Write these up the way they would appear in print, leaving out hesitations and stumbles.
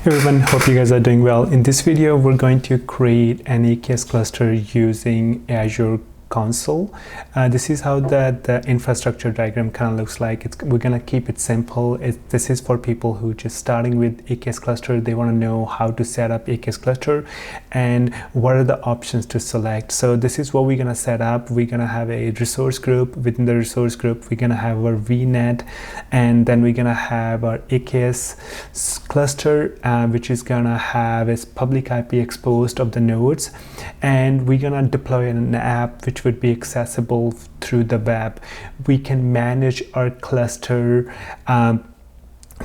Everyone, hope you guys are doing well. In this video, we're going to create an AKS cluster using Azure console. This is how the infrastructure diagram kind of looks like. We're gonna keep it simple. This is for people who just starting with AKS cluster. They want to know how to set up AKS cluster and what are the options to select. So this is what we're gonna set up. We're gonna have a resource group. Within the resource group, we're gonna have our VNet, and then we're gonna have our AKS cluster, which is gonna have its public IP exposed of the nodes, and we're gonna deploy an app which would be accessible through the web. We can manage our cluster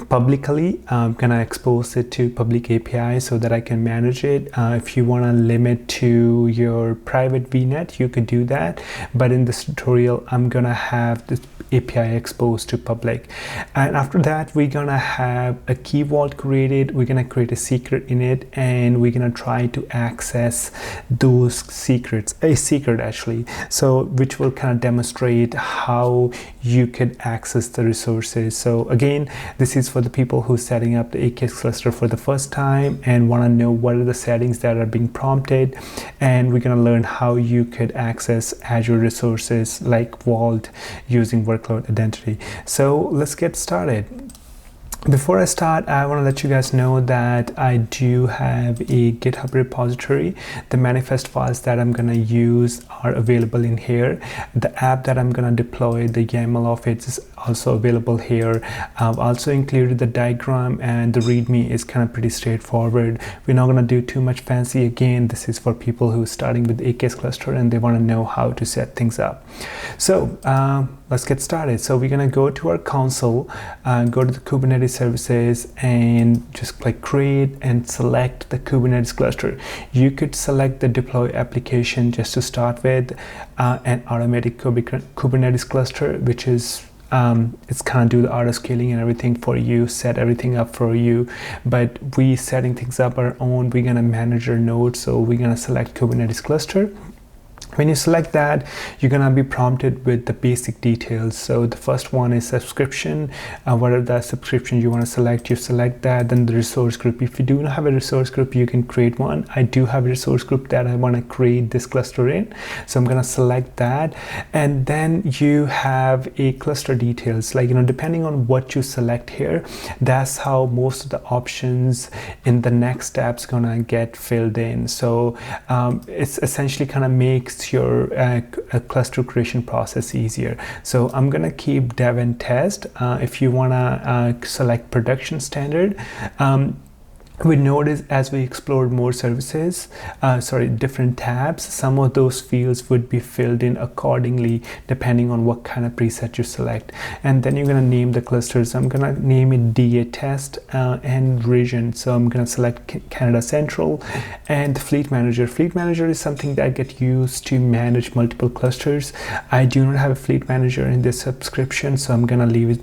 publicly. I'm gonna expose it to public API so that I can manage it. If you want to limit to your private VNet, you could do that, but in this tutorial I'm gonna have this API exposed to public. And after that, we're gonna have a key vault created. We're gonna create a secret in it, and we're gonna try to access those secrets, a secret actually, so which will kind of demonstrate how you could access the resources. So again, this is for the people who are setting up the AKS cluster for the first time and want to know what are the settings that are being prompted, and we're going to learn how you could access Azure resources like Vault using workload identity. So let's get started. Before I start, I want to let you guys know that I do have a GitHub repository. The manifest files that I'm going to use are available in here. The app that I'm going to deploy, the YAML of it, is also available here. I've also included the diagram, and the README is kind of pretty straightforward. We're not going to do too much fancy. Again, this is for people who are starting with AKS cluster and they want to know how to set things up. So let's get started. So we're going to go to our console, go to the Kubernetes services, and just click create and select the Kubernetes cluster. You could select the deploy application just to start with, an automatic Kubernetes cluster, which is it's kind of do the auto scaling and everything for you, set everything up for you, but we setting things up our own. We're gonna manage our nodes, so we're gonna select Kubernetes cluster. When you select that, you're gonna be prompted with the basic details. So the first one is subscription. What are the subscriptions you want to select? You select that. Then the resource group. If you do not have a resource group, you can create one. I do have a resource group that I want to create this cluster in, so I'm gonna select that. And then you have a cluster details. Like, depending on what you select here, that's how most of the options in the next steps gonna get filled in. So it's essentially kind of makes your cluster creation process easier. So I'm gonna keep dev and test. If you wanna select production standard, we notice as we explored more services, different tabs, some of those fields would be filled in accordingly depending on what kind of preset you select. And then you're going to name the clusters. I'm going to name it DA test and region. So I'm going to select Canada Central and Fleet Manager. Fleet Manager is something that gets used to manage multiple clusters. I do not have a Fleet Manager in this subscription, so I'm going to leave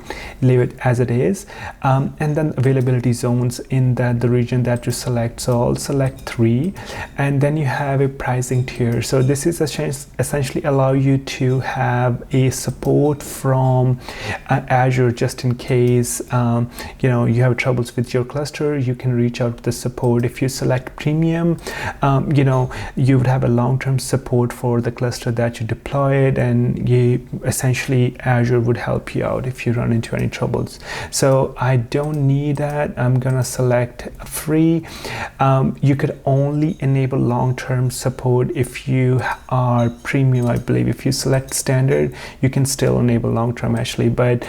it as it is. And then availability zones in the region that you select. So I'll select 3, and then you have a pricing tier. So this is essentially allow you to have a support from Azure, just in case you have troubles with your cluster. You can reach out to the support. If you select premium, you would have a long-term support for the cluster that you deployed, and essentially Azure would help you out if you run into any troubles. So I don't need that. I'm gonna select free. You could only enable long-term support if you are premium, I believe. If you select standard, you can still enable long-term actually, but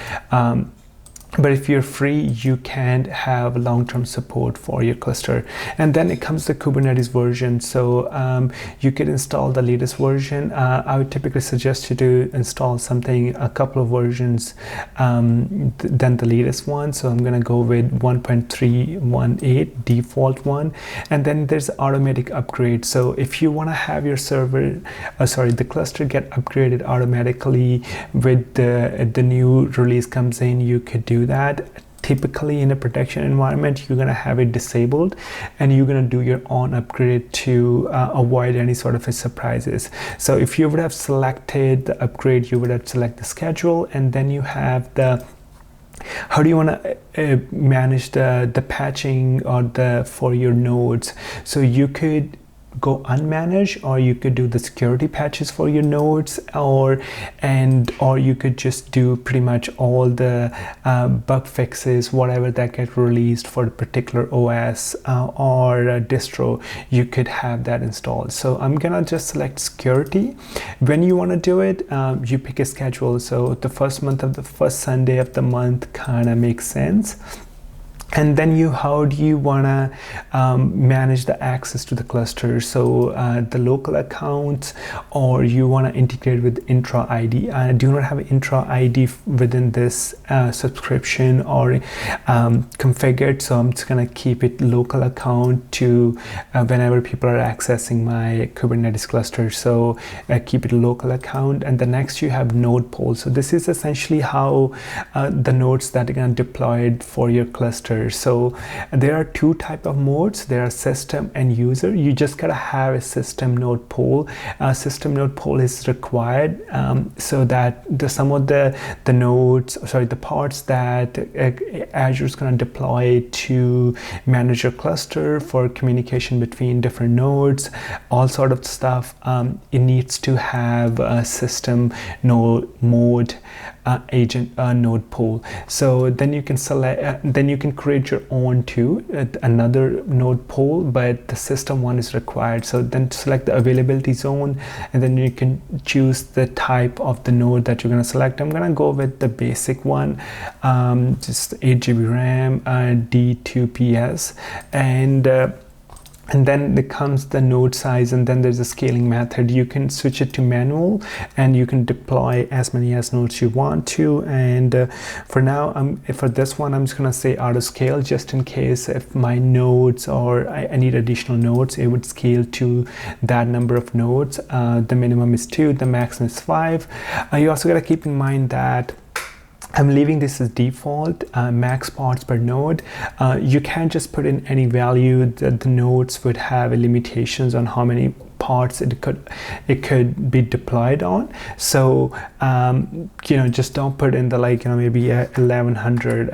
if you're free, you can't have long-term support for your cluster. And then it comes the Kubernetes version. So you could install the latest version. I would typically suggest you to install a couple of versions than the latest one. So I'm going to go with 1.318 default one. And then there's automatic upgrade. So if you want to have your the cluster get upgraded automatically with the new release comes in, you could do that. Typically in a production environment, you're going to have it disabled, and you're going to do your own upgrade to avoid any sort of surprises. So if you would have selected the upgrade, you would have selected the schedule, and then you have the how do you want to manage the patching or the for your nodes? So you could go unmanaged, or you could do the security patches for your nodes, or you could just do pretty much all the bug fixes, whatever that get released for the particular OS or distro. You could have that installed. So I'm gonna just select security. When you want to do it, you pick a schedule. So the first Sunday of the month kind of makes sense. And then how do you want to manage the access to the cluster? So the local accounts, or you want to integrate with Intra ID. I do not have Intra ID within this subscription or configured, so I'm just going to keep it local account to whenever people are accessing my Kubernetes cluster. So keep it a local account. And the next you have node pool. So this is essentially how the nodes that are going to deploy it for your cluster. So there are two type of modes. There are system and user. You just gotta have a system node pool. System node pool is required so that some of the parts that Azure is gonna deploy to manage your cluster for communication between different nodes, all sort of stuff. It needs to have a system node agent node pool. So then you can select, then you can create your own too, another node pool, but the system one is required. So then select the availability zone, and then you can choose the type of the node that you're going to select. I'm going to go with the basic one, just 8 GB RAM, D2PS, and then there comes the node size, and then there's a scaling method. You can switch it to manual, and you can deploy as many as nodes you want to. And for now, for this one, I'm just gonna say auto scale, just in case if my nodes or I need additional nodes, it would scale to that number of nodes. The minimum is 2, the maximum is 5. You also gotta keep in mind that I'm leaving this as default, max parts per node. You can't just put in any value. The nodes would have limitations on how many parts it could be deployed on. So just don't put in the maybe 1100.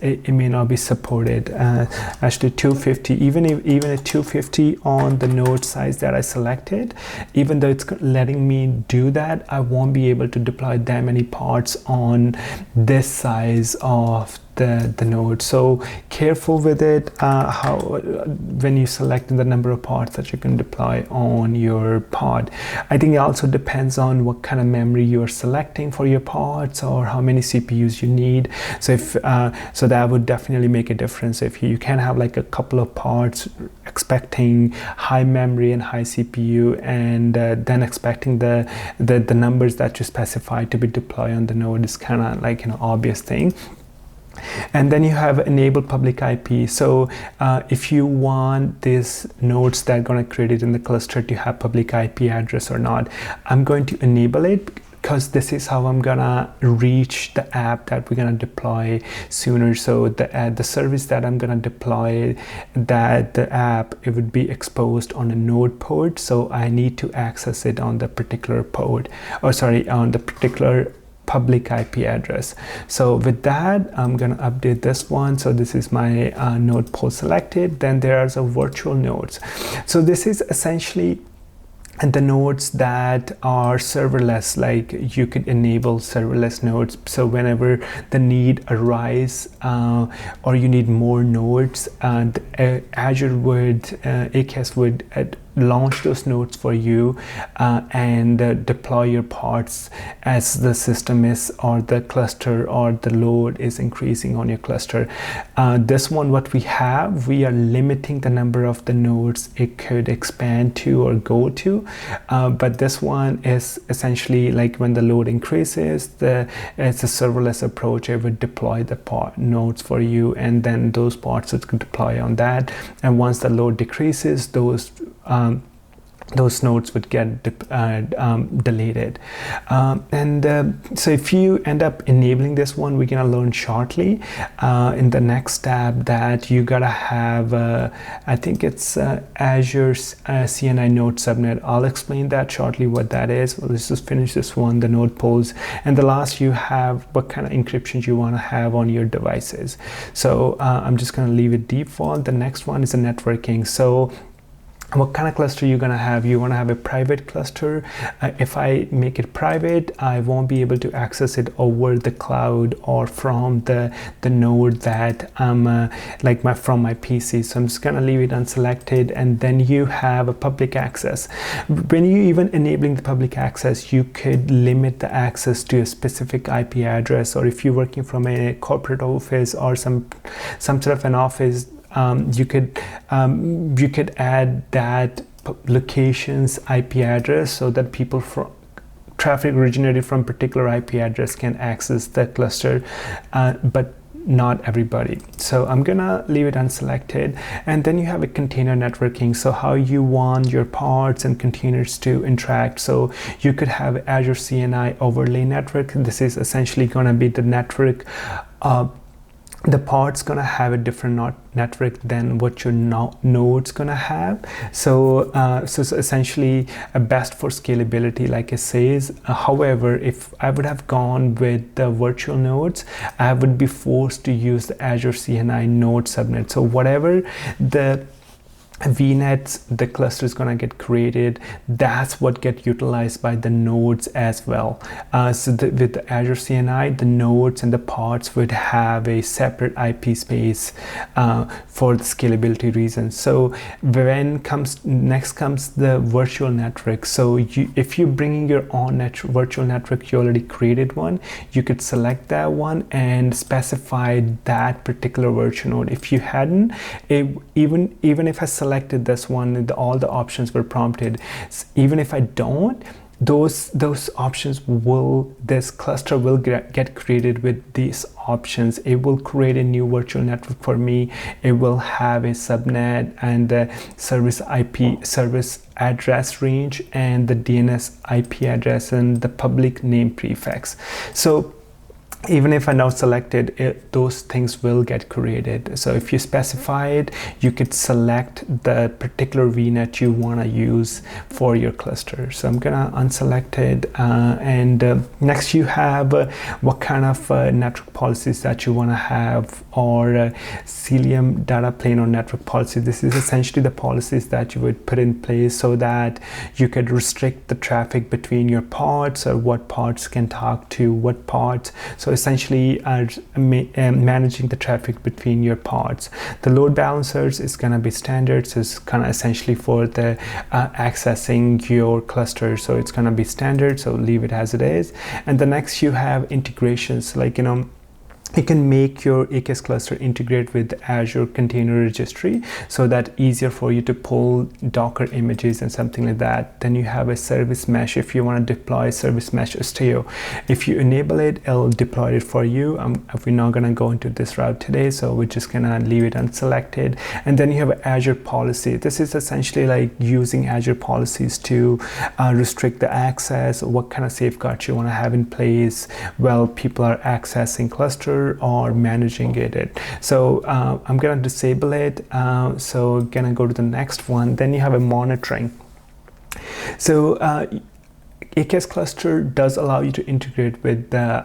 It may not be supported. Actually 250, even a 250 on the node size that I selected, even though it's letting me do that, I won't be able to deploy that many parts on this size of the node. So careful with it, when you select the number of parts that you can deploy on your pod. I think it also depends on what kind of memory you are selecting for your pods, or how many CPUs you need. So if so that would definitely make a difference. If you can have like a couple of parts expecting high memory and high CPU, and then expecting the numbers that you specify to be deployed on the node, is kind of like an obvious thing. And then you have enable public IP. So if you want these nodes that are going to create it in the cluster to have public IP address or not, I'm going to enable it, because this is how I'm gonna reach the app that we're gonna deploy sooner. So the service that I'm gonna deploy, that the app, it would be exposed on a node port. So I need to access it on the particular port, on the particular public IP address. So with that, I'm gonna update this one. So this is my node pool selected. Then there are some virtual nodes. So this is essentially the nodes that are serverless. Like you could enable serverless nodes. So whenever the need arise, or you need more nodes, Azure would, AKS would launch those nodes for you, and deploy your parts as the system is, or the cluster or the load is increasing on your cluster. This one, what we are limiting the number of the nodes it could expand to or go to, but this one is essentially like when the load increases, it's a serverless approach. It would deploy the nodes for you, and then those parts it could deploy on that. And once the load decreases, those those nodes would get deleted. So if you end up enabling this one, we're gonna learn shortly in the next tab that you gotta have I think it's Azure CNI node subnet. I'll explain that shortly what that is. Let's just finish this one, the node polls, and the last you have what kind of encryption you want to have on your devices. So I'm just going to leave it default. The next one is a networking. So what kind of cluster you're gonna have? You want to have a private cluster. If I make it private, I won't be able to access it over the cloud or from the node that I'm from my PC. So I'm just gonna leave it unselected, and then you have a public access. When you even enabling the public access, you could limit the access to a specific IP address, or if you're working from a corporate office or some sort of an office, you could add that location's IP address so that people from traffic originated from particular IP address can access the cluster, but not everybody. So I'm gonna leave it unselected, and then you have a container networking. So how you want your pods and containers to interact. So you could have Azure CNI overlay network. This is essentially gonna be the network. The pod's gonna have a different network than what your node's gonna have. So so essentially best for scalability, like it says. However, if I would have gone with the virtual nodes, I would be forced to use the Azure CNI node subnet. So whatever the VNets, the cluster is going to get created, that's what get utilized by the nodes as well. With the Azure CNI, the nodes and the pods would have a separate IP space for the scalability reasons. So when next comes the virtual network. So if you're bringing your own virtual network, you already created one, you could select that one and specify that particular virtual node. If you hadn't, even if I selected this one, all the options were prompted. Even if I don't, those options this cluster will get created with these options. It will create a new virtual network for me. It will have a subnet and the service address range and the DNS IP address and the public name prefix. So even if I now selected it, those things will get created. So if you specify it, you could select the particular VNet you want to use for your cluster. So I'm gonna unselect it, and next you have what kind of network policies that you want to have, or Cilium data plane or network policy. This is essentially the policies that you would put in place so that you could restrict the traffic between your pods, or what pods can talk to what pods. So essentially managing the traffic between your pods. The load balancers is going to be standard, so it's kind of essentially for the accessing your cluster. So it's going to be standard, so leave it as it is. And the next you have integrations, like you can make your AKS cluster integrate with Azure Container Registry, so that easier for you to pull Docker images and something like that. Then you have a service mesh. If you want to deploy service mesh Istio, if you enable it, it'll deploy it for you. We're not going to go into this route today, so we're just gonna leave it unselected. And then you have Azure policy. This is essentially like using Azure policies to restrict the access, what kind of safeguards you want to have in place while people are accessing cluster or managing it. So I'm gonna disable it. So gonna go to the next one. Then you have a monitoring. So AKS cluster does allow you to integrate with the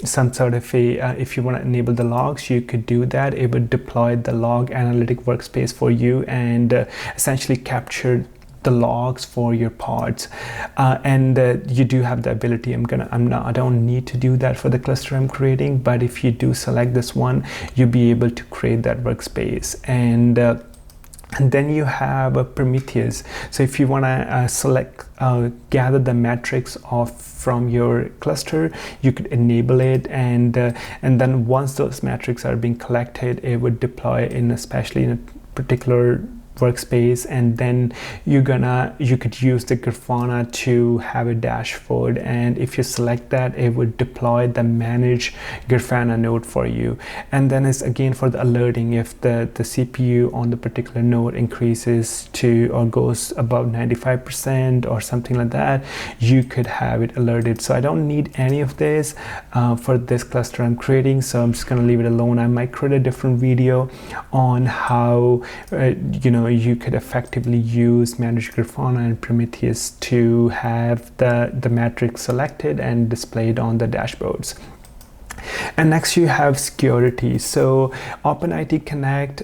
some sort of if you want to enable the logs, you could do that. It would deploy the log analytic workspace for you and essentially capture the logs for your pods, and you do have the ability. I don't need to do that for the cluster I'm creating, but if you do select this one, you'll be able to create that workspace. And then you have Prometheus. So if you want to gather the metrics from your cluster, you could enable it, and then once those metrics are being collected, it would deploy especially in a particular workspace, and then you could use the Grafana to have a dashboard, and if you select that, it would deploy the manage Grafana node for you. And then it's again for the alerting. If the CPU on the particular node increases to or goes above 95% or something like that, you could have it alerted. So I don't need any of this for this cluster I'm creating, so I'm just going to leave it alone. I might create a different video on how you could effectively use manage Grafana and Prometheus to have the metrics selected and displayed on the dashboards. And next you have security. So OpenID Connect,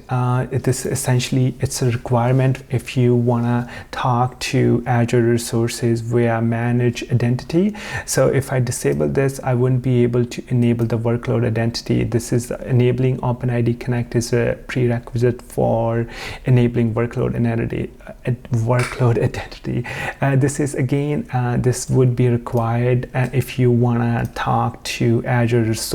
this essentially, it's a requirement if you want to talk to Azure resources via manage identity. So if I disable this, I wouldn't be able to enable the workload identity. This is enabling OpenID Connect is a prerequisite for enabling workload identity. This is again, this would be required if you want to talk to Azure resources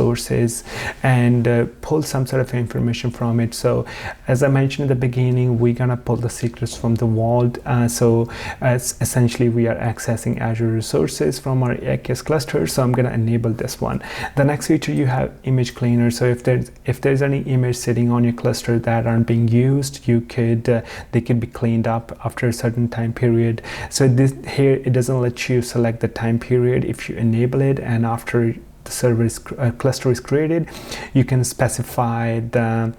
and pull some sort of information from it. So as I mentioned in the beginning, we're gonna pull the secrets from the vault. So essentially we are accessing Azure resources from our AKS cluster. So I'm gonna enable this one. The next feature, you have image cleaner. So if there's any image sitting on your cluster that aren't being used, they could be cleaned up after a certain time period. So this here, it doesn't let you select the time period if you enable it, and after the service cluster is created, you can specify the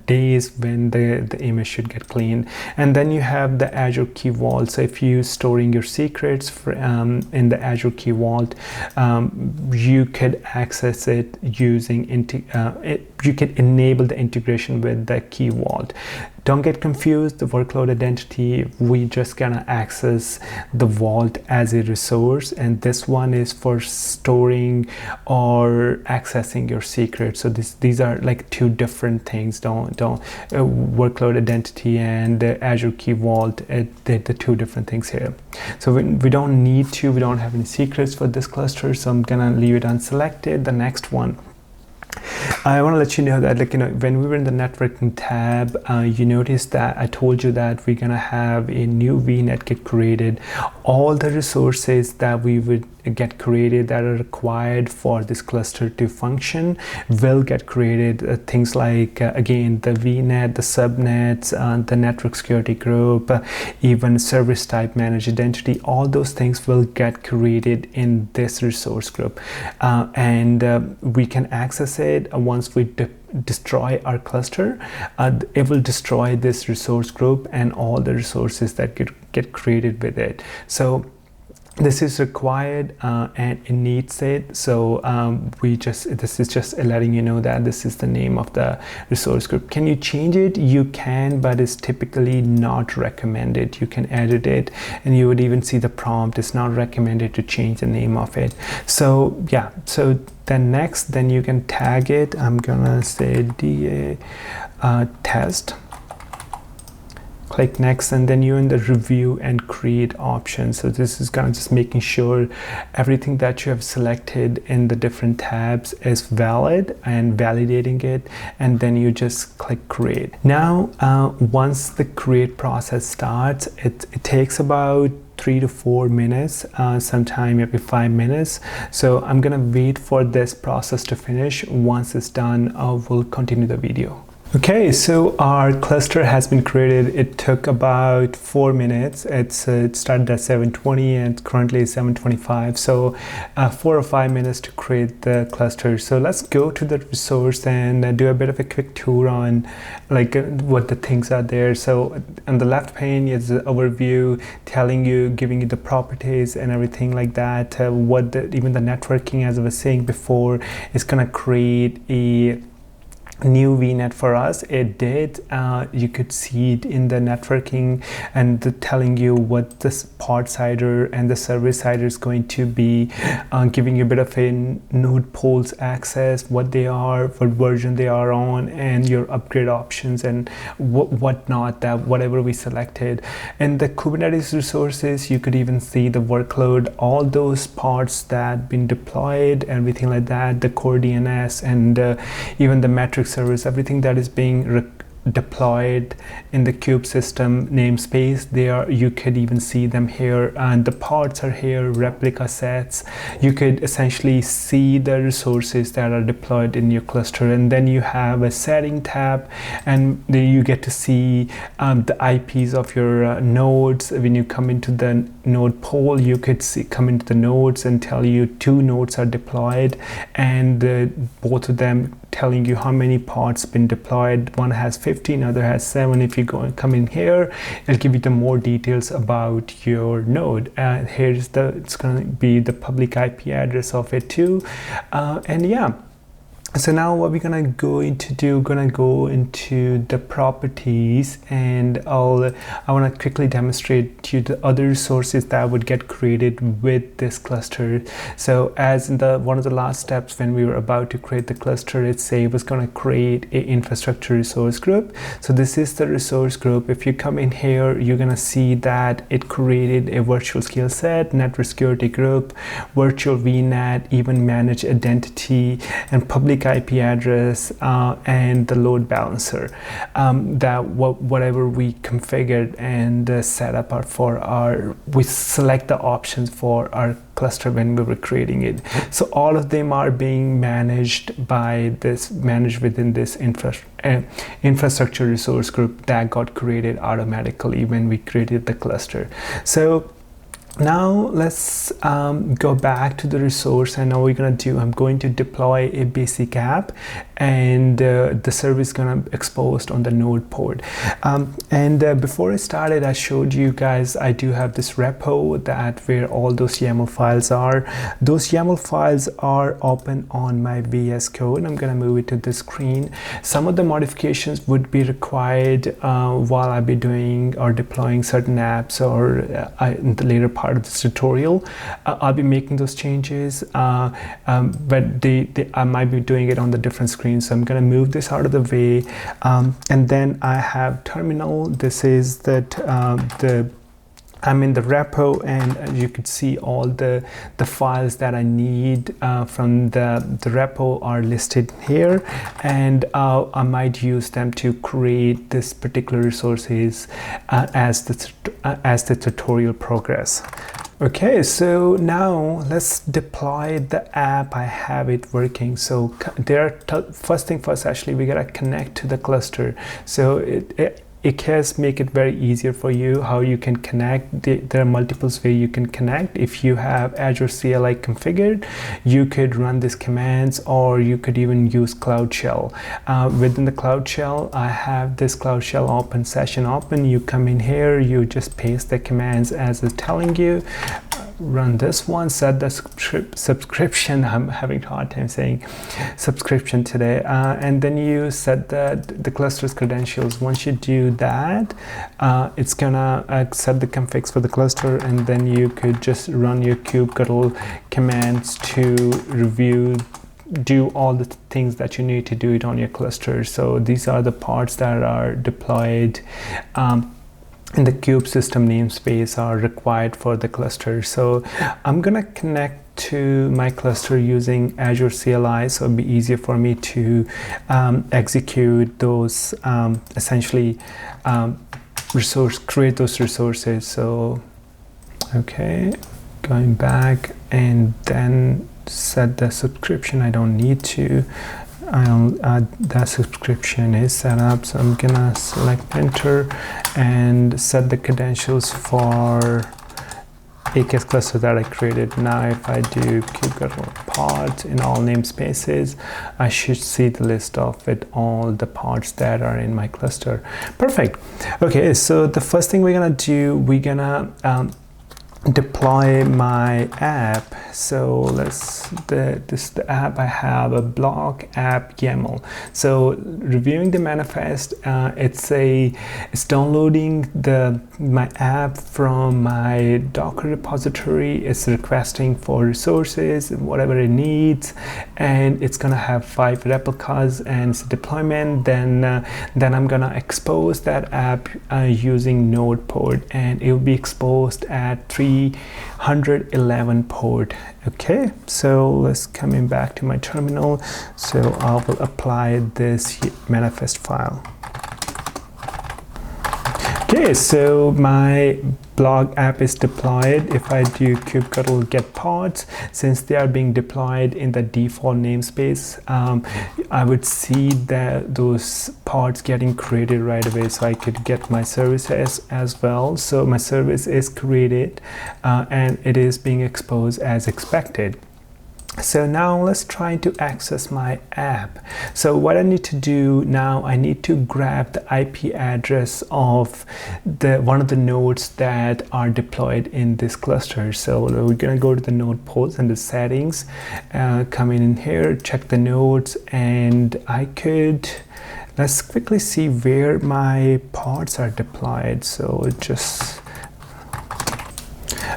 days when the image should get cleaned. And then you have the Azure Key Vault. So if you're storing your secrets in the Azure Key Vault, you could access it using you can enable the integration with the Key Vault. Don't get confused, the workload identity, we just gonna access the vault as a resource, and this one is for storing or accessing your secrets. So these are like two different things. Workload identity and the Azure Key Vault, they're the two different things here. So we don't have any secrets for this cluster, so I'm gonna leave it unselected. The next one, I want to let you know that, when we were in the networking tab, you noticed that I told you that we're gonna have a new VNet get created. All the resources that we would get created that are required for this cluster to function will get created. Things like again, the VNet, the subnets, the network security group, even service type managed identity, all those things will get created in this resource group, and we can access it once we destroy our cluster. It will destroy this resource group and all the resources that get created with it. So this is required and it needs it. So this is just letting you know that this is the name of the resource group. Can you change it? You can, but it's typically not recommended. You can edit it, and you would even see the prompt. It's not recommended to change the name of it. So yeah, so then you can tag it. I'm gonna say DA test. Click next, and then you're in the review and create option. So this is kind of just making sure everything that you have selected in the different tabs is valid and validating it, and then you just click create. Now once the create process starts, it takes about 3 to 4 minutes, sometime maybe 5 minutes. So I'm gonna wait for this process to finish. Once it's done, we'll continue the video. Okay, so our cluster has been created. It took about 4 minutes. It started at 7:20 and currently is 7:25. So 4 or 5 minutes to create the cluster. So let's go to the resource and do a bit of a quick tour on what the things are there. So on the left pane is the overview, giving you the properties and everything like that. Even the networking, as I was saying before, is gonna create a new VNet for us. It did. You could see it in the networking and telling you what this pod sider and the service sider is going to be, giving you a bit of a node poles access, what they are, what version they are on, and your upgrade options and whatnot, that whatever we selected. In the Kubernetes resources, you could even see the workload, all those pods that been deployed, everything like that, the core DNS, and even the metric service, everything that is being deployed in the kube system namespace. You could even see them here, and the pods are here, replica sets. You could essentially see the resources that are deployed in your cluster, and then you have a setting tab, and then you get to see the IPs of your nodes. When you come into the node pool, you could come into the nodes and tell you 2 nodes are deployed, and both of them telling you how many pods been deployed. One has 15, other has 7. If you go and come in here, it'll give you the more details about your node. It's going to be the public IP address of it too, and yeah. So now what we're gonna go into the properties, and I want to quickly demonstrate to you the other resources that would get created with this cluster. So as in one of the last steps when we were about to create the cluster, it was going to create a infrastructure resource group. So this is the resource group. If you come in here, you're gonna see that it created a virtual skill set, network security group, virtual VNet, even managed identity, and public IP address, and the load balancer, whatever we configured and set up we select the options for our cluster when we were creating it. So all of them are being managed within this infrastructure resource group that got created automatically when we created the cluster. So now let's go back to the resource, and now I'm going to deploy a basic app, and the service is going to exposed on the node port. Before I started, I showed you guys I do have this repo where all those YAML files are. Those YAML files are open on my VS Code. I'm going to move it to the screen. Some of the modifications would be required while I be doing or deploying certain apps, or in the later part of this tutorial. I'll be making those changes, but I might be doing it on the different screens. So I'm going to move this out of the way, and then I have terminal. This is I'm in the repo, and you could see all the files that I need from the repo are listed here, and I might use them to create this particular resources as the tutorial progress. Okay, so now let's deploy the app. I have it working. So first thing first, actually, we gotta connect to the cluster. So AKS make it very easier for you how you can connect. There are multiple ways you can connect. If you have Azure CLI configured, you could run these commands, or you could even use cloudshell. Within the cloudshell, I have this cloudshell open, session open. You come in here, you just paste the commands as it's telling you. Run this one, set the subscription. I'm having a hard time saying subscription today, and then you set the cluster's credentials. Once you do that, it's gonna set the configs for the cluster, and then you could just run your kubectl commands to do all the things that you need to do it on your cluster. So these are the parts that are deployed in the kube system namespace are required for the cluster. So I'm gonna connect to my cluster using Azure CLI, so it'll be easier for me to execute those essentially create those resources. So okay, going back and then set the subscription. I don't need to. That subscription is set up, so I'm gonna select enter and set the credentials for AKS cluster that I created. Now if I do kubectl pods in all namespaces, I should see the list of all the pods that are in my cluster. Perfect. Okay, so the first thing we're gonna do, we're gonna deploy my app. So the app I have a blog app YAML. So reviewing the manifest, it's downloading my app from my Docker repository. It's requesting for resources, whatever it needs, and it's gonna have 5 replicas and it's deployment. Then I'm gonna expose that app using node port, and it will be exposed at 311 port. Okay, so let's coming back to my terminal. So I will apply this manifest file. Okay, so my blog app is deployed. If I do kubectl get pods, since they are being deployed in the default namespace, I would see that those pods getting created right away, so I could get my service as well. So my service is created and it is being exposed as expected. So now let's try to access my app. So what I need to do now, I need to grab the IP address of one of the nodes that are deployed in this cluster. So we're gonna go to the node pods and the settings, come in here, check the nodes, and let's quickly see where my pods are deployed. So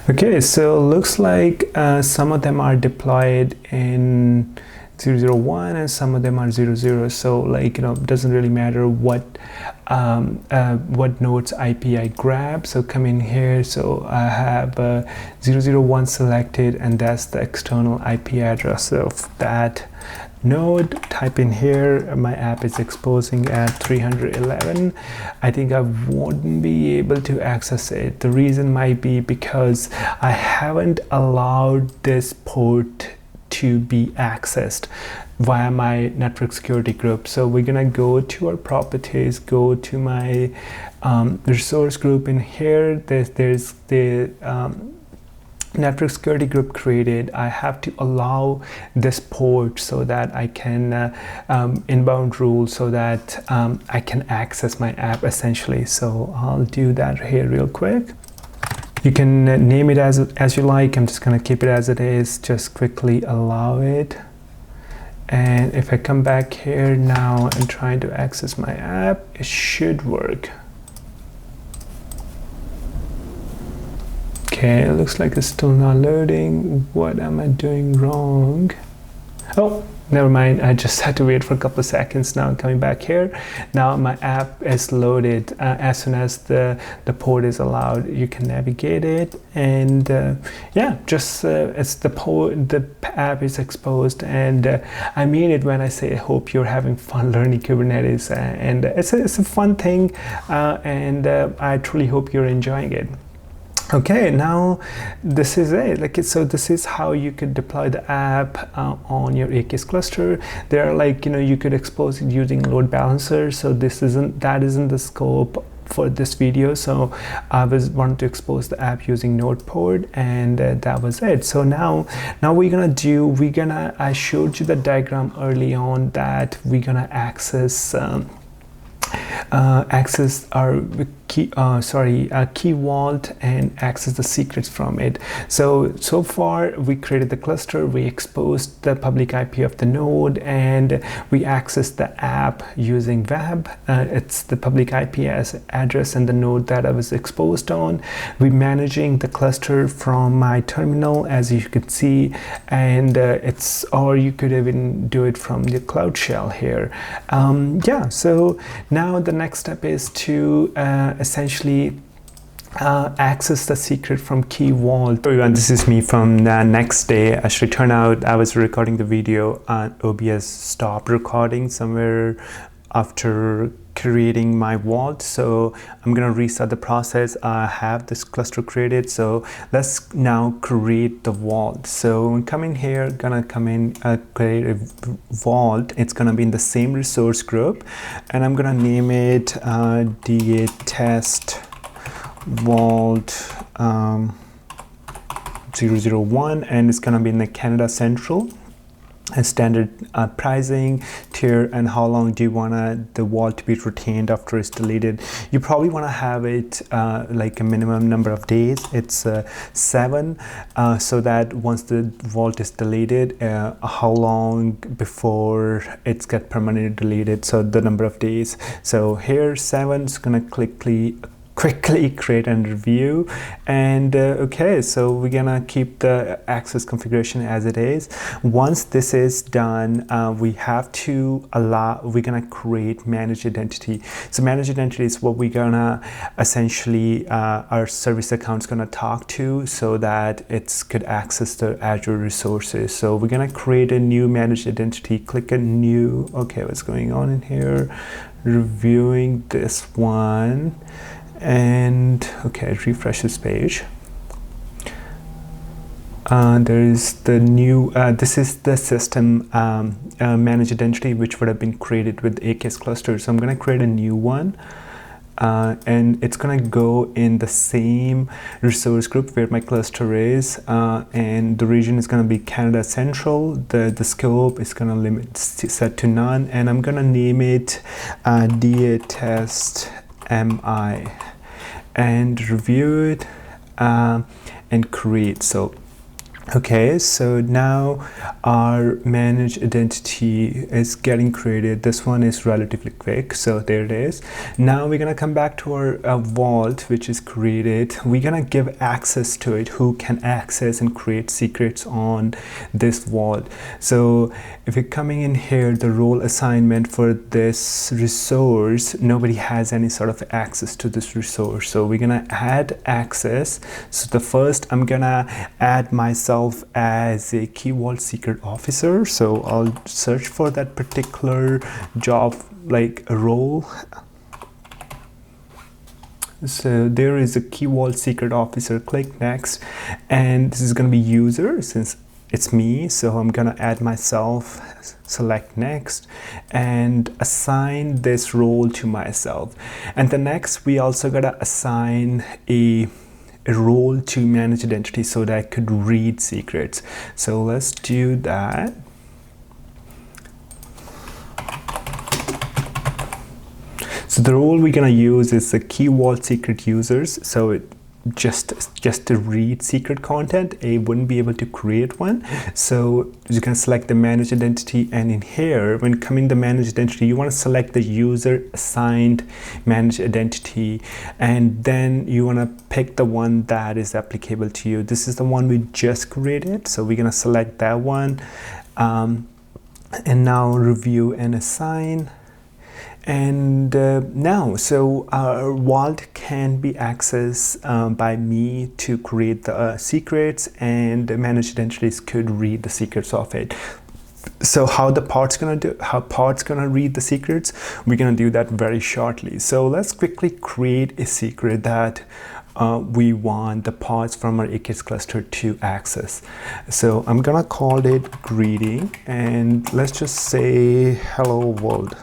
okay, so looks like some of them are deployed in 001 and some of them are 00. So like, it doesn't really matter what node's IP I grab. So come in here. So I have 001 selected, and that's the external IP address of that node. Type in here, my app is exposing at 311. I think I wouldn't be able to access it. The reason might be because I haven't allowed this port to be accessed via my network security group. So we're gonna go to our properties, go to my resource group. In here there's the network security group created. I have to allow this port so that I can inbound rule so that I can access my app essentially. So I'll do that here real quick. You can name it as you like. I'm just gonna keep it as it is. Just quickly allow it. And if I come back here now and try to access my app, it should work. Okay, it looks like it's still not loading. What am I doing wrong? Oh, never mind. I just had to wait for a couple of seconds. Now I'm coming back here. Now my app is loaded. As soon as the port is allowed, you can navigate it, and yeah, just it's the app is exposed, and I mean it when I say I hope you're having fun learning Kubernetes, and it's a fun thing, and I truly hope you're enjoying it. Okay, now this is it. So this is how you could deploy the app on your AKS cluster. There are you could expose it using load balancer. So that isn't the scope for this video. So I wanted to expose the app using node port, and that was it. So now I showed you the diagram early on that we're gonna access our key vault and access the secrets from it. So far we created the cluster, we exposed the public IP of the node, and we accessed the app using web. It's the public IP address and the node that I was exposed on. We're managing the cluster from my terminal, as you could see, and or you could even do it from the cloudshell here. Yeah, so now the next step is to essentially access the secret from key vault. Everyone, this is me from the next day. Actually, turned out I was recording the video and OBS stopped recording somewhere after creating my vault, so I'm gonna restart the process. I have this cluster created, so let's now create the vault. So when come in here, gonna come in, create a vault. It's gonna be in the same resource group, and I'm gonna name it DA test vault 001, and it's gonna be in the Canada Central. And standard pricing, tier, and how long do you want the vault to be retained after it's deleted. You probably want to have it like a minimum number of days. It's 7, so that once the vault is deleted, how long before it's get permanently deleted, so the number of days. So here 7 is gonna quickly create and review, and okay, so we're gonna keep the access configuration as it is. Once this is done, we're gonna create managed identity. So managed identity is what we're gonna essentially our service account's gonna talk to, so that it could access the Azure resources. So we're gonna create a new managed identity. Click a new. Okay, what's going on in here? Reviewing this one. And okay, refresh this page. There is the new, this is the system managed identity which would have been created with AKS cluster. So I'm going to create a new one, and it's going to go in the same resource group where my cluster is, and the region is going to be Canada Central. The scope is going to limit set to none, and I'm going to name it DA test MI and review it and create. So okay, so now our managed identity is getting created. This one is relatively quick, so there it is. Now we're gonna come back to our vault, which is created. We're gonna give access to it, who can access and create secrets on this vault. So if you're coming in here, the role assignment for this resource, nobody has any sort of access to this resource. So we're gonna add access. So the first, I'm gonna add myself as a key vault secret officer. So I'll search for that particular job, like a role. So there is a key vault secret officer. Click next, and this is going to be user since it's me. So I'm going to add myself, select next, and assign this role to myself. And the next, we also got to assign a role to manage identity so that I could read secrets. So let's do that. So the role we're gonna use is the key vault secret users. So it just to read secret content, I wouldn't be able to create one. So you can select the managed identity, and in here, when coming to managed identity, you want to select the user assigned managed identity, and then you want to pick the one that is applicable to you. This is the one we just created, so we're going to select that one, and now review and assign. And now, so our vault can be accessed by me to create the secrets, and the managed identities could read the secrets of it. So how Pod's gonna read the secrets, we're gonna do that very shortly. So let's quickly create a secret that we want the pods from our AKS cluster to access. So I'm gonna call it greeting, and let's just say hello world.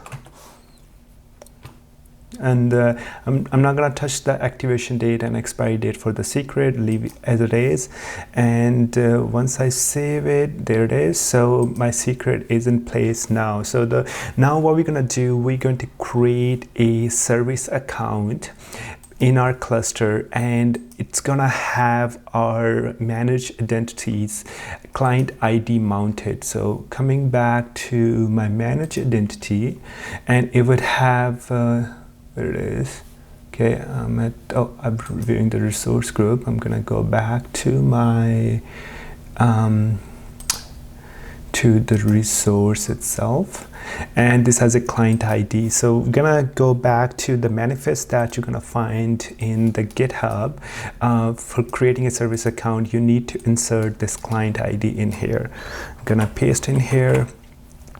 And I'm not going to touch the activation date and expiry date for the secret, leave it as it is. And once I save it, there it is. So my secret is in place now. So now what we're going to do, we're going to create a service account in our cluster, and it's gonna have our managed identities client ID mounted. So coming back to my managed identity, and it would have there it is. Okay, I'm reviewing the resource group. I'm gonna go back to my to the resource itself, and this has a client ID. So I'm gonna go back to the manifest that you're gonna find in the GitHub. For creating a service account, you need to insert this client ID in here. I'm gonna paste in here.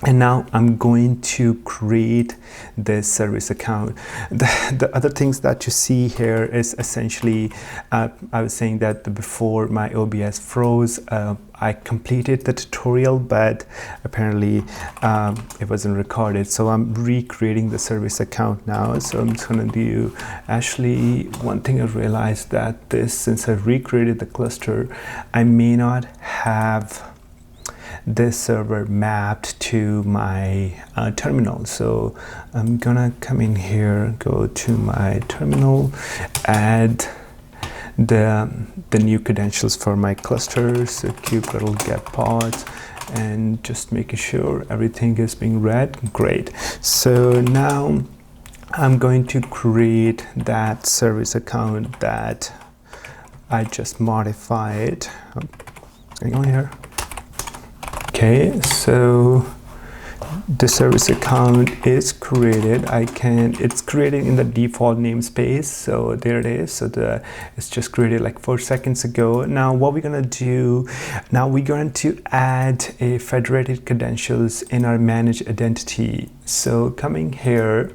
And now I'm going to create this service account. The other things that you see here is essentially, I was saying that before my OBS froze, I completed the tutorial, but apparently it wasn't recorded. So I'm recreating the service account now. So I'm just gonna do, actually, one thing I realized that since I recreated the cluster, I may not have this server mapped to my terminal. So I'm gonna come in here, go to my terminal, add the new credentials for my clusters, so kubectl get pods, and just making sure everything is being read. Great. So now I'm going to create that service account that I just modified. Hang on here. Okay, so the service account is created. It's created in the default namespace. So there it is. So it's just created like 4 seconds ago. Now what we're gonna do, now we're going to add a federated credentials in our managed identity. So coming here,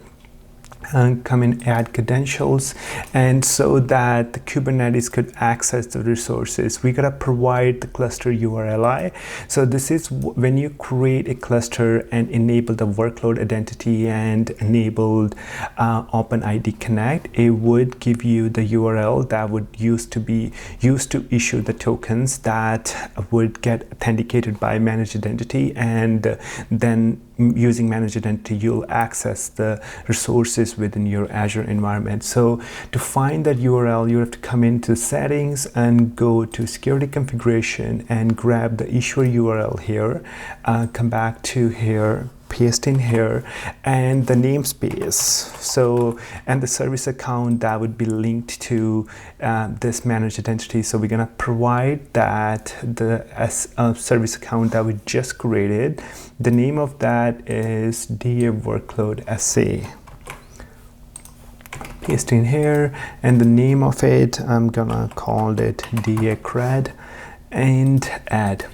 come in, add credentials, and so that the Kubernetes could access the resources, we gotta provide the cluster URLi. So this is when you create a cluster and enable the workload identity and enabled OpenID Connect, it would give you the URL that would used to issue the tokens that would get authenticated by managed identity, and then using managed identity, you'll access the resources within your Azure environment. So to find that URL, you have to come into settings and go to security configuration and grab the issuer URL here, come back to here, paste in here, and the namespace. So, and the service account that would be linked to this managed identity. So we're gonna provide that the service account that we just created. The name of that is DA workload SA. Paste in here, and the name of it, I'm gonna call it DA cred, and add.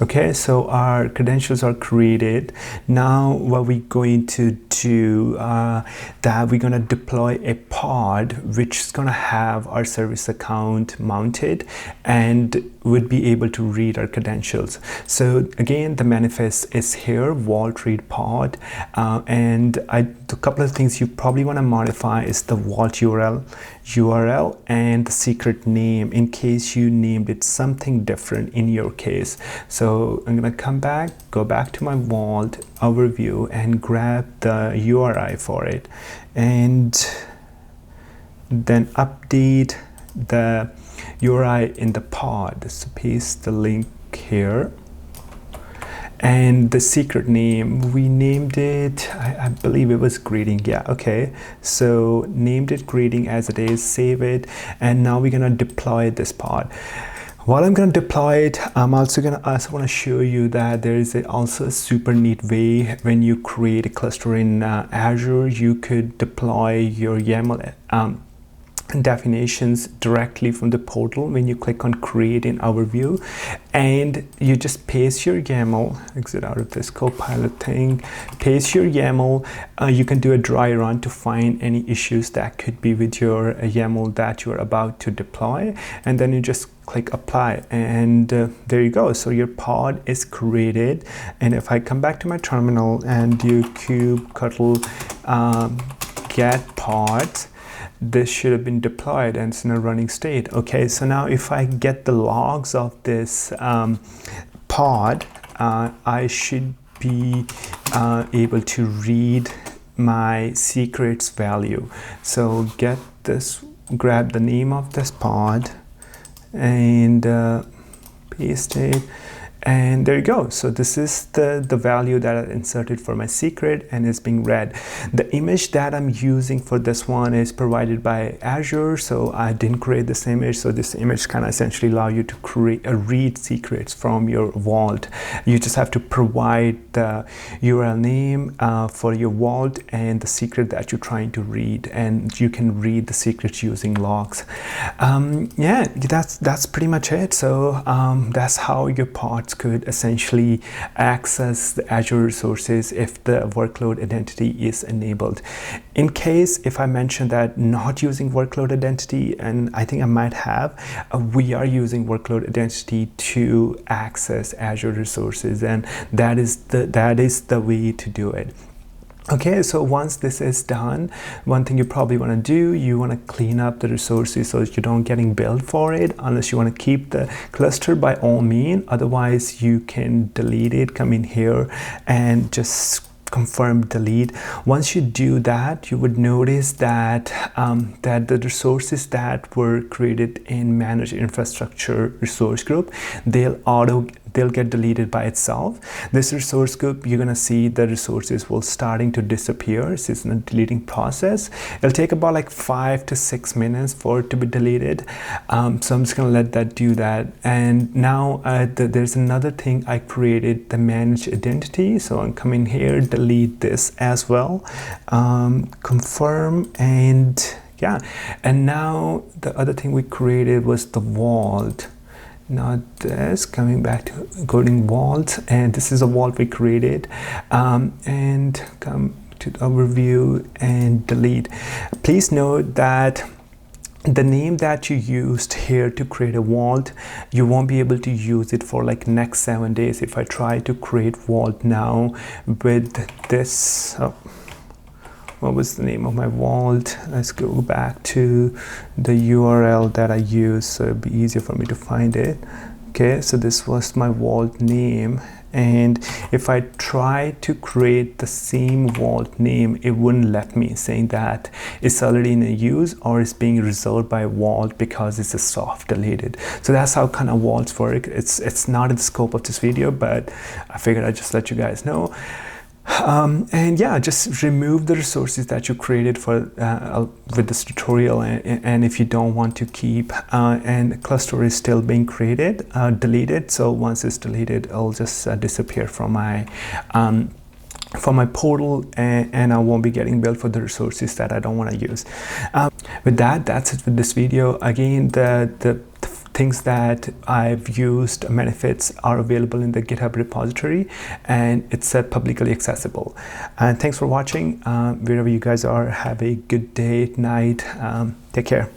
Okay, so our credentials are created. Now what we're going to do, that we're going to deploy a pod which is going to have our service account mounted and would be able to read our credentials. So again, the manifest is here, vault read pod, and the couple of things you probably want to modify is the vault URL and the secret name, in case you named it something different in your case. So I'm going to go back to my vault overview and grab the URI for it, and then update the URI in the pod. So paste the link here. And the secret name, we named it, I believe it was greeting. Yeah, okay. So named it greeting as it is, save it, and now we're gonna deploy this pod. While I'm going to deploy it, I'm also want to show you that there is also a super neat way when you create a cluster in Azure, you could deploy your YAML definitions directly from the portal when you click on create in overview, and you just paste your YAML, exit out of this Copilot thing, paste your YAML. You can do a dry run to find any issues that could be with your YAML that you're about to deploy, and then you just click apply, and there you go. So your pod is created, and if I come back to my terminal and do kubectl get pods, this should have been deployed and it's in a running state. Okay, so now if I get the logs of this pod, I should be able to read my secrets value. So get this, grab the name of this pod and paste it, and there you go. So this is the value that I inserted for my secret, and it's being read. The image that I'm using for this one is provided by Azure, so I didn't create this image. So this image can essentially allow you to read secrets from your vault. You just have to provide the URL name for your vault and the secret that you're trying to read, and you can read the secrets using logs. Yeah, that's pretty much it. So that's how your pods could essentially access the Azure resources if the workload identity is enabled. In case if I mentioned that not using workload identity, and I think I might have, we are using workload identity to access Azure resources, and that is the way to do it. Okay, so once this is done, one thing you probably want to do, you want to clean up the resources so that you don't getting billed for it. Unless you want to keep the cluster, by all means. Otherwise, you can delete it, come in here and just confirm delete. Once you do that, you would notice that that the resources that were created in managed infrastructure resource group, they'll get deleted by itself. This resource group, you're gonna see the resources will starting to disappear. So it's in a deleting process. It'll take about like 5 to 6 minutes for it to be deleted. So I'm just gonna let that do that. And now there's another thing I created, the managed identity. So I'm coming here, delete this as well, confirm, and yeah. And now the other thing we created was the vault. Not this, coming back to coding vault, and this is a vault we created, and come to the overview and delete. Please note that the name that you used here to create a vault, you won't be able to use it for like next 7 days. If I try to create vault now with this, what was the name of my vault? Let's go back to the URL that I used so it'd be easier for me to find it. Okay, so this was my vault name, and if I try to create the same vault name, it wouldn't let me, saying that it's already in use or it's being resolved by vault because it's a soft deleted. So that's how kind of vaults work. It's not in the scope of this video, but I figured I'd just let you guys know. And yeah, just remove the resources that you created for with this tutorial, and if you don't want to keep and cluster is still being created, deleted. So once it's deleted, it'll just disappear from my portal, and I won't be getting billed for the resources that I don't want to use. With that, that's it with this video. Again, the things that I've used, benefits, are available in the GitHub repository, and it's publicly accessible. And thanks for watching. Wherever you guys are, have a good day, night. Take care.